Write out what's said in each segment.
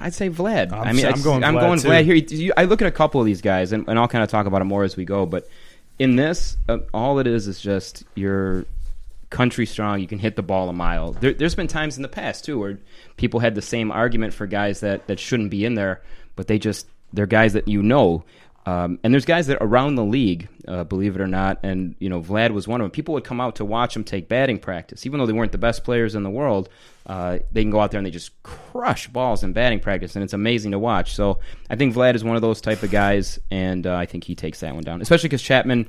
I'd say Vlad. I'm going Vlad here. I look at a couple of these guys, and I'll kind of talk about it more as we go. But in this, all it is just you're country strong. You can hit the ball a mile. There's been times in the past, too, where people had the same argument for guys that shouldn't be in there, but they're guys that you know. And there's guys that around the league, believe it or not, and Vlad was one of them. People would come out to watch him take batting practice, even though they weren't the best players in the world. They can go out there and they just crush balls in batting practice, and it's amazing to watch. So I think Vlad is one of those type of guys, and I think he takes that one down, especially because Chapman.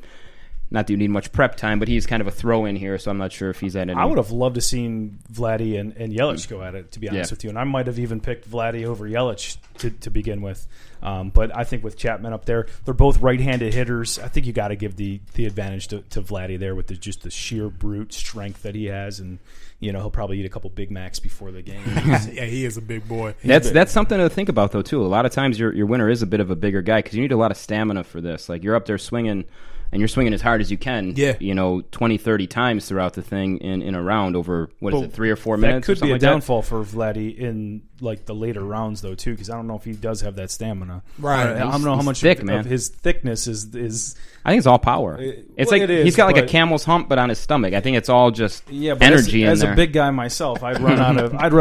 Not that you need much prep time, but he's kind of a throw-in here, so I'm not sure if he's at any. I would have loved to seen Vladdy and Yelich go at it, to be honest with you. And I might have even picked Vladdy over Yelich to begin with. But I think with Chapman up there, they're both right-handed hitters. I think you got to give the advantage to Vladdy there with just the sheer brute strength that he has. And, he'll probably eat a couple Big Macs before the game. Yeah, he is a big boy. That's something to think about, though, too. A lot of times your winner is a bit of a bigger guy because you need a lot of stamina for this. Like, you're up there swinging – and you're swinging as hard as you can, 20, 30 times throughout the thing in a round over, 3 or 4 minutes? That could be a like downfall for Vladdy in the later rounds, though, too, because I don't know if he does have that stamina. Right. I don't know how much thick, of his thickness is. I think it's all power. He's got like a camel's hump, but on his stomach. I think it's all just energy as in there. A big guy myself, I'd run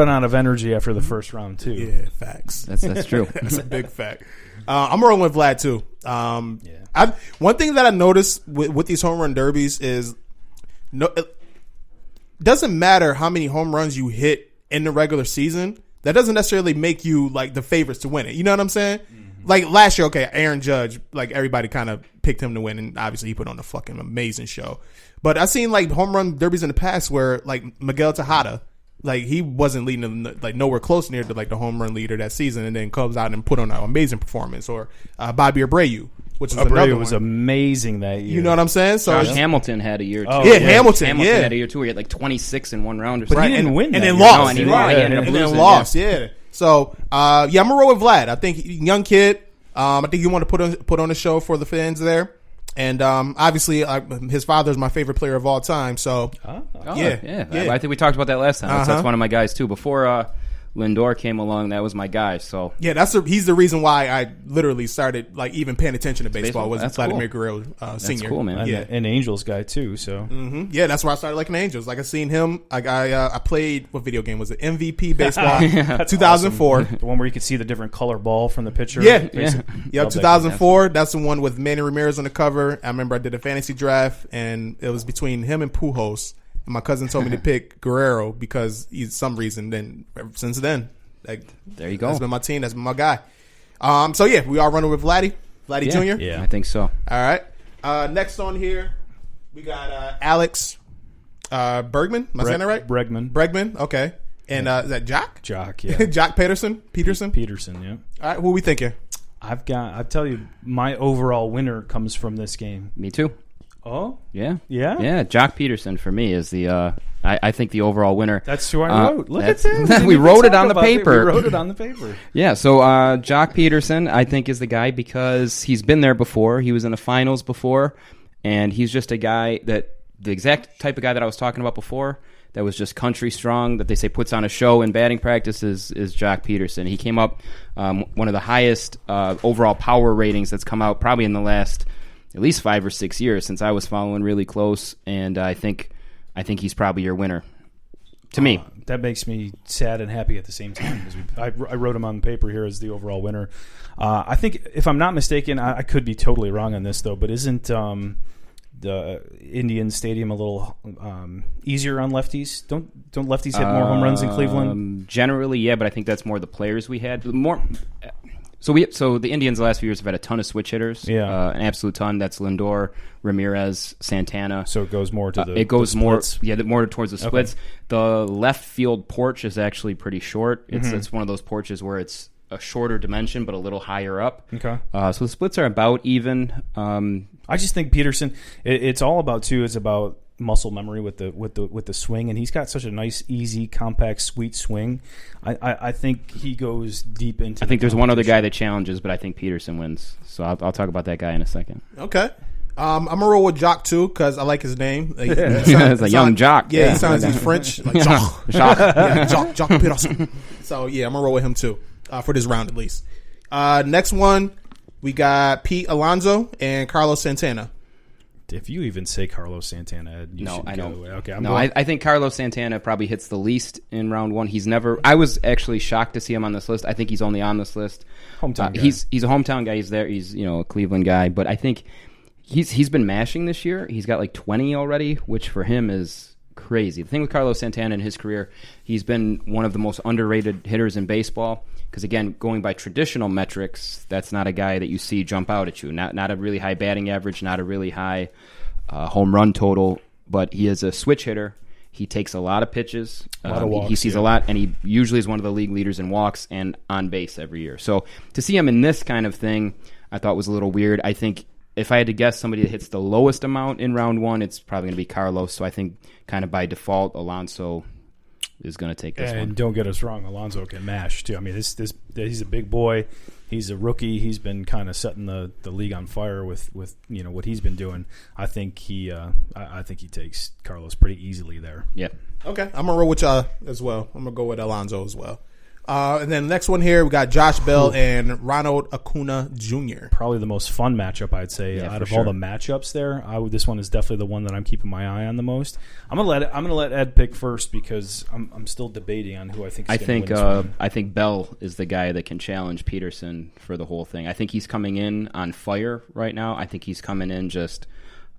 out of energy after the first round, too. Yeah, facts. That's true. That's a big fact. I'm rolling with Vlad, too. One thing that I noticed with these home run derbies is it doesn't matter how many home runs you hit in the regular season. That doesn't necessarily make you like the favorites to win it. You know what I'm saying? Mm-hmm. Like last year, Aaron Judge, like everybody kind of picked him to win, and obviously he put on a fucking amazing show. But I've seen like home run derbies in the past where like Miguel Tejada, like he wasn't leading them, like nowhere close near to like the home run leader that season, and then comes out and put on an amazing performance. Or Bobby Abreu. Which is Abreu was amazing that year. You know what I'm saying? So Josh Hamilton had a year too. Hamilton had a year too. He had like 26 in one round or something. But he didn't win, and then lost. And then lost. Yeah. So I'm gonna roll with Vlad. I think young kid. I think you want to put on a show for the fans there, and obviously his father is my favorite player of all time. So yeah. I think we talked about that last time. That's one of my guys too. Before Lindor came along, that was my guy. So yeah, he's the reason why I literally started like even paying attention to baseball. Was Vladimir Guerrero Senior? That's cool, man. Yeah. An Angels guy too. So yeah, that's where I started liking Angels. Like I seen him. Like I played, what video game was it? MVP baseball, 2004. Awesome. The one where you could see the different color ball from the pitcher. Yeah. 2004. That's the one with Manny Ramirez on the cover. I remember I did a fantasy draft, and it was between him and Pujols. And my cousin told me to pick Guerrero because he's some reason. Then since then, like, there you go. That's been my team. That's been my guy. So yeah, we are running with Vladdy Jr. Yeah, I think so. All right. Next on here, we got Alex Bergman. Am I saying that right? Bregman. Okay. And is that Jock? Jock. Yeah. Jock Peterson. Yeah. All right. What are we thinking? I tell you, my overall winner comes from this game. Me too. Oh? Yeah. Yeah? Jock Peterson for me is the I think the overall winner. That's who I wrote. Look at this. We wrote it on the paper. Yeah, so Jock Peterson I think is the guy because he's been there before. He was in the finals before, and he's just a guy that the exact type of guy that I was talking about before that was just country strong, that they say puts on a show in batting practice is Jock Peterson. He came up one of the highest overall power ratings that's come out probably in the last at least 5 or 6 years since I was following really close, and I think he's probably your winner. To me, that makes me sad and happy at the same time. I wrote him on the paper here as the overall winner. I think, if I'm not mistaken, I could be totally wrong on this though, but isn't the Indian Stadium a little easier on lefties? Don't lefties hit more home runs in Cleveland? Generally, yeah, but I think that's more the players we had. So the Indians the last few years have had a ton of switch hitters. Yeah, an absolute ton. That's Lindor, Ramirez, Santana. So it goes more to the more splits. more towards the splits. Okay. The left field porch is actually pretty short. It's one of those porches where it's a shorter dimension but a little higher up. Okay. So the splits are about even. I just think Peterson. It's all about too. It's about muscle memory with the swing, and he's got such a nice, easy, compact, sweet swing. I think he goes deep into. I think there's one other guy that challenges, but I think Peterson wins. So I'll talk about that guy in a second. Okay. I'm gonna roll with Jock too because I like his name. It's a young Jock. Yeah, he sounds he's French. Like Jock. Jock Peterson. So yeah, I'm gonna roll with him too. for this round at least. Next one, we got Pete Alonso and Carlos Santana. If you even say Carlos Santana, you no, should I don't. Okay, I think Carlos Santana probably hits the least in round one. I was actually shocked to see him on this list. I think he's only on this list. Hometown guy. He's a hometown guy. He's there. He's a Cleveland guy, but I think he's been mashing this year. He's got like 20 already, which for him is crazy. The thing with Carlos Santana in his career, he's been one of the most underrated hitters in baseball. Because again, going by traditional metrics, that's not a guy that you see jump out at you. Not a really high batting average, not a really high home run total, but he is a switch hitter. He takes a lot of pitches. A lot of walks, he sees a lot, and he usually is one of the league leaders in walks and on base every year. So to see him in this kind of thing, I thought was a little weird. I think if I had to guess somebody that hits the lowest amount in round one, it's probably going to be Carlos. So I think kind of by default, Alonso is going to take this one. And don't get us wrong, Alonso can mash too. I mean, he's a big boy. He's a rookie. He's been kind of setting the league on fire with what he's been doing. I think he takes Carlos pretty easily there. Yep. Okay, I'm gonna roll with y'all as well. I'm gonna go with Alonso as well. And then the next one here, we got Josh Bell and Ronald Acuna Jr. Probably the most fun matchup, I'd say, out of all the matchups there. This one is definitely the one that I'm keeping my eye on the most. I'm gonna let Ed pick first because I'm still debating on who I think. I think Bell is the guy that can challenge Peterson for the whole thing. I think he's coming in on fire right now. I think he's coming in just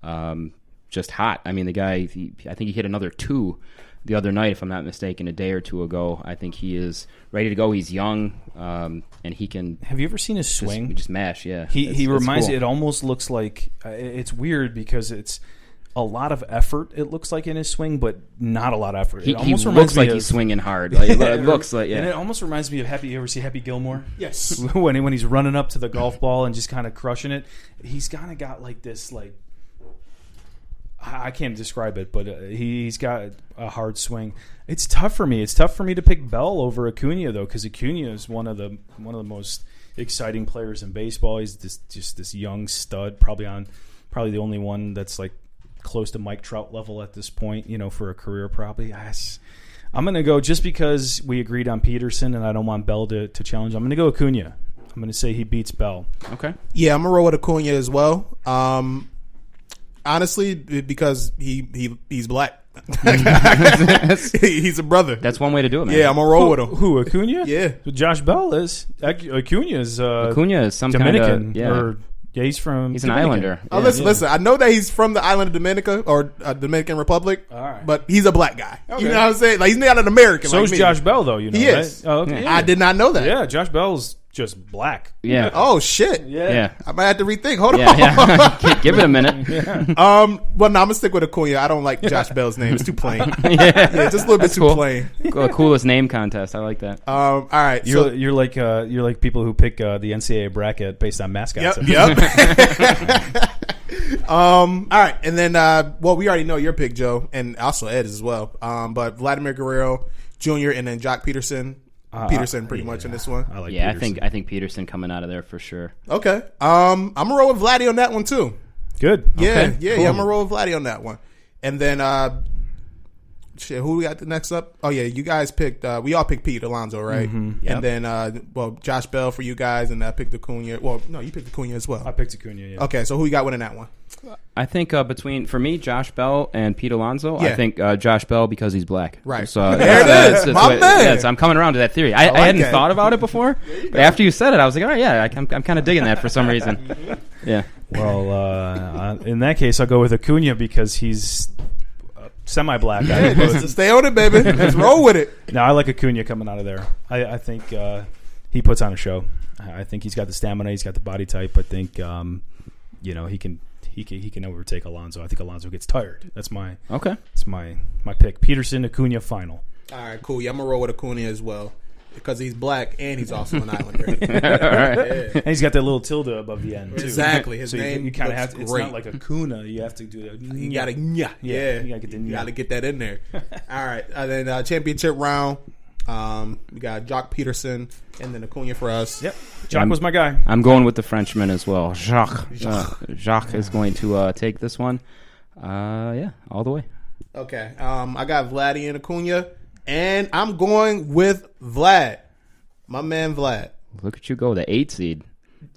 hot. I mean, the guy. I think he hit another 2 the other night, if I'm not mistaken, a day or 2 ago. I think he is ready to go. He's young, and he can. Have you ever seen his swing? Just mash, yeah. He reminds cool. me. It almost looks like it's weird because it's a lot of effort. It looks like in his swing, but not a lot of effort. He looks like he's swinging hard. Like, it looks like, yeah. And it almost reminds me of Happy. You ever see Happy Gilmore? Yes. when he's running up to the golf ball and just kind of crushing it, he's kind of got like this like. I can't describe it, but he's got a hard swing. It's tough for me. It's tough for me to pick Bell over Acuna though, because Acuna is one of the most exciting players in baseball. He's this young stud, probably the only one that's like close to Mike Trout level at this point. For a career, probably. I'm gonna go just because we agreed on Peterson, and I don't want Bell to challenge. I'm gonna go Acuna. I'm gonna say he beats Bell. Okay. Yeah, I'm gonna roll with Acuna as well. Honestly, because he's black. He's a brother. That's one way to do it, man. Yeah, I'm gonna roll with him. Who, Acuna? Yeah. So Josh Bell is. Acuna is some Dominican. kind of, He's from. He's Dominican. an Islander. Oh, listen. I know that he's from the island of Dominica or Dominican Republic. All right. But he's a black guy. Okay. You know what I'm saying? Like he's not an American. So like is me. Josh Bell, though. He is. Right? Oh, okay. I did not know that. Yeah, Josh Bell's just black. Yeah. Oh shit. Yeah. I might have to rethink. Hold on. Yeah. Give it a minute. Yeah. Well, no, I'm gonna stick with Acuna. I don't like Josh Bell's name. It's too plain. Yeah, just a little bit too cool. plain. Coolest name contest. I like that. All right. You're like people who pick the NCAA bracket based on mascots. Yep. All right, and then we already know your pick, Joe, and also Ed as well. But Vladimir Guerrero Jr. and then Jock Peterson. Peterson pretty much in this one. I like Peterson. I think Peterson coming out of there for sure. Okay. I'm gonna roll with Vladdy on that one too. Good. Yeah, Okay. yeah, Cool. yeah. I'm gonna roll with Vladdy on that one. And then who we got the next up? Oh yeah, you guys picked we all picked Pete Alonso, right? Mm-hmm. And then Josh Bell for you guys, and I picked Acuna. Well, no, you picked Acuna as well. I picked Acuna, yeah. Okay, so who you got winning that one? I think between, for me, Josh Bell and Pete Alonso, Yeah. I think Josh Bell because he's black. Right. So There it is. My man. So I'm coming around to that theory. I hadn't thought about it before, but after you said it, I was like, all right, yeah, I'm kind of digging that for some reason. Yeah. Well, in that case, I'll go with Acuna because he's semi-black. Stay on it, baby. Let's roll with it. No, I like Acuna coming out of there. I think he puts on a show. I think he's got the stamina. He's got the body type. I think he can overtake Alonso. I think Alonso gets tired. That's my pick. Peterson, Acuna, final. All right, cool. Yeah, I'm gonna roll with Acuna as well because he's black and he's also an Islander. All right. Yeah. And he's got that little tilde above the end too. Exactly. His so name you kind of looks have to, it's great. not like Acuna. You have to do that. You gotta You You gotta get that in there. All right, and then championship round. We got Jock Peterson and then Acuna for us. Yep, Jock was my guy. I'm going with the Frenchman as well. Jacques is going to take this one. All the way. Okay. I got Vladdy and Acuna, and I'm going with Vlad. My man Vlad. Look at you go, the 8 seed.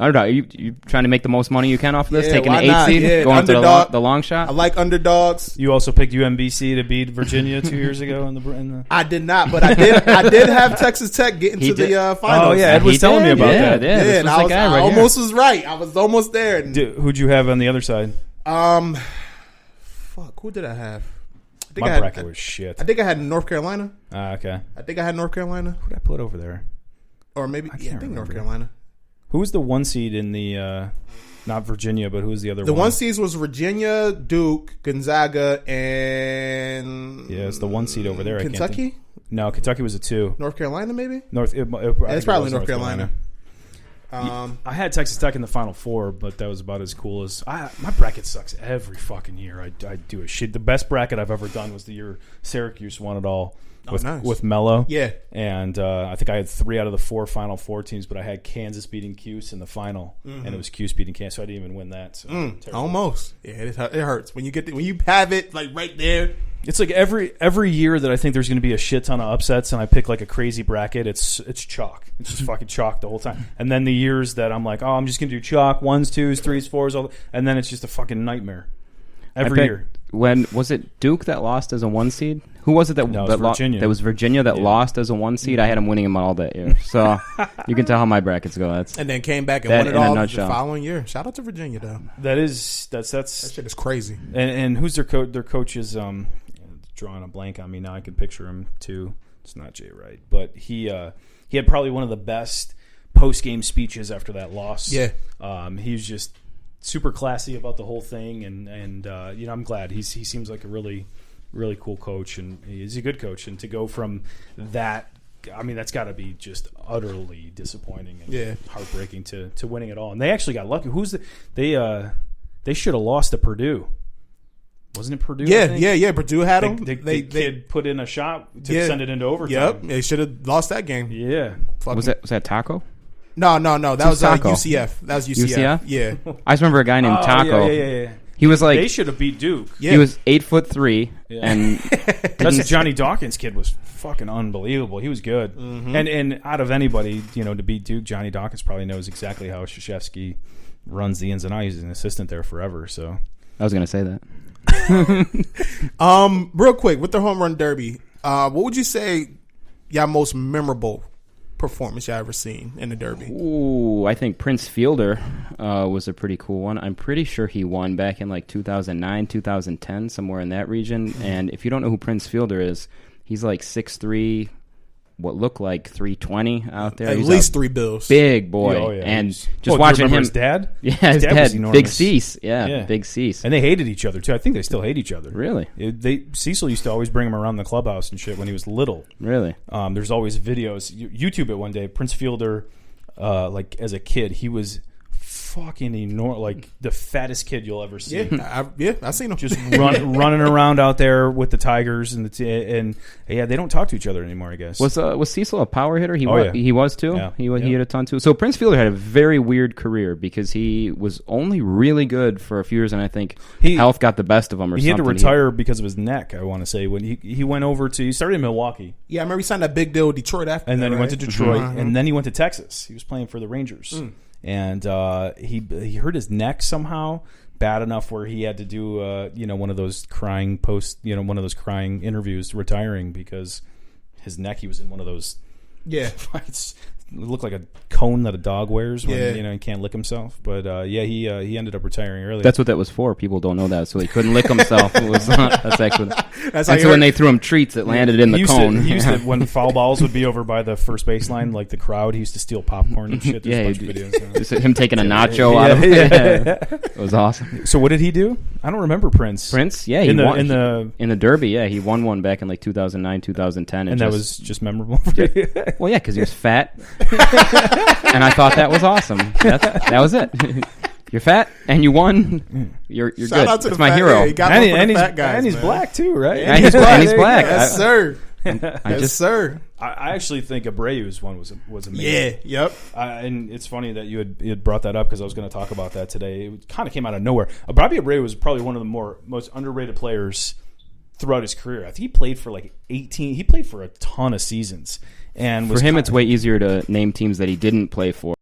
I don't know. You trying to make the most money you can off of this? Yeah, Taking the why 8 not? seed, Yeah, going underdog. to the long shot. I like underdogs. You also picked UMBC to beat Virginia 2 years ago in the. I did not, but I did have Texas Tech get into the finals. Oh yeah, Ed was telling me about that. Yeah, Yeah, and I almost was right. I was almost there. And, who'd you have on the other side? fuck, who did I have? My bracket was shit. I think I had North Carolina. Okay. I think I had North Carolina, Who did I put over there? or maybe I think remember. North Carolina. Who was the 1 seed in the? Not Virginia, but who was the other one? The 1 seeds was Virginia, Duke, Gonzaga, and Yeah, it's the 1 seed over there. Kentucky. I can't think. No, Kentucky was a 2. North Carolina, maybe. It's probably North Carolina. I had Texas Tech in the Final Four, but that was about as cool as my bracket sucks every fucking year. I do a shit. The best bracket I've ever done was the year Syracuse won it all with Melo. Yeah, and I think I had 3 out of the 4 Final Four teams, but I had Kansas beating Cuse in the final, and it was Cuse beating Kansas, so I didn't even win that. So almost. Yeah, it hurts when you have it like right there. It's like every year that I think there's going to be a shit ton of upsets, and I pick like a crazy bracket. It's chalk. It's just fucking chalk the whole time. And then the years that I'm like, oh, I'm just going to do chalk 1s, 2s, 3s, 4s, and then it's just a fucking nightmare every year. When was it Duke that lost as a 1 seed? Who was it that Virginia. That was Virginia that lost as a 1 seed. I had them winning them all that year, so you can tell how my brackets go. And then came back and won it all the following year. Shout out to Virginia though. That shit is crazy. And who's their coach? Their coach is drawing a blank on me now. I can picture him too. It's not Jay Wright, but he had probably one of the best post game speeches after that loss. Yeah, he was just super classy about the whole thing, and I'm glad he seems like a really cool coach, and he's a good coach. And to go from that, I mean, that's got to be just utterly disappointing and heartbreaking to winning it all. And they actually got lucky. They should have lost to Purdue. Wasn't it Purdue? Yeah. Purdue had them. The kid put in a shot to send it into overtime. Yep, they should have lost that game. Yeah. Was that Taco? No. That was UCF. That was UCF. UCF? Yeah. I just remember a guy named Taco. Yeah. He was like, they should have beat Duke. Yeah. He was 8'3", and that's Johnny Dawkins kid was fucking unbelievable. He was good, and out of anybody, to beat Duke, Johnny Dawkins probably knows exactly how Krzyzewski runs the ins and outs. He's an assistant there forever. So I was going to say that. Real quick with the home run derby, what would you say y'all most memorable performance y'all ever seen in the derby? Ooh, I think Prince Fielder was a pretty cool one. I'm pretty sure he won back in like 2009, 2010, somewhere in that region. And if you don't know who Prince Fielder is, he's like 6'3", what looked like 320 out there. At He's least 3 bills. Big boy. Oh, yeah. And just watching him. His dad? Yeah, his dad. Was enormous. Big Cease. Yeah, Big Cease. And they hated each other, too. I think they still hate each other. Really? Cecil used to always bring him around the clubhouse and shit when he was little. Really? There's always videos. YouTube it one day. Prince Fielder, like as a kid, he was fucking enormous, like the fattest kid you'll ever see. I've seen him just running around out there with the Tigers and they don't talk to each other anymore. I guess was Cecil a power hitter? He was too. Yeah. He hit a ton too. So Prince Fielder had a very weird career because he was only really good for a few years, and I think health got the best of him. He had to retire because of his neck. I want to say when he went over to he started in Milwaukee. Yeah, I remember he signed that big deal with Detroit after, and then he went to Detroit, Mm-hmm. and then he went to Texas. He was playing for the Rangers. And he hurt his neck somehow bad enough where he had to do one of those crying interviews retiring because his neck, he was in one of those fights. It looked like a cone that a dog wears when he can't lick himself. But he ended up retiring early. That's what that was for. People don't know that, so he couldn't lick himself. It was that's actually. That's so when they threw him treats, it landed in the cone. He used to when foul balls would be over by the first baseline, like the crowd. He used to steal popcorn and shit. There's a bunch of videos. Just him taking a nacho out of it. It was awesome. So what did he do? I don't remember Prince. He won in the Derby. Yeah, he won one back in like 2009, 2010, and that was just memorable. Well, yeah, because he was fat. And I thought that was awesome. That was it. You're fat and you won. You're good. That's my hero. And he's black too, right? And he's black. Yes, sir. Sir. I actually think Abreu's one was amazing. Yeah. Yep. And it's funny that you had brought that up because I was going to talk about that today. It kind of came out of nowhere. Bobby Abreu was probably one of the most underrated players throughout his career. I think he played for like 18. He played for a ton of seasons. And for him, it's way easier to name teams that he didn't play for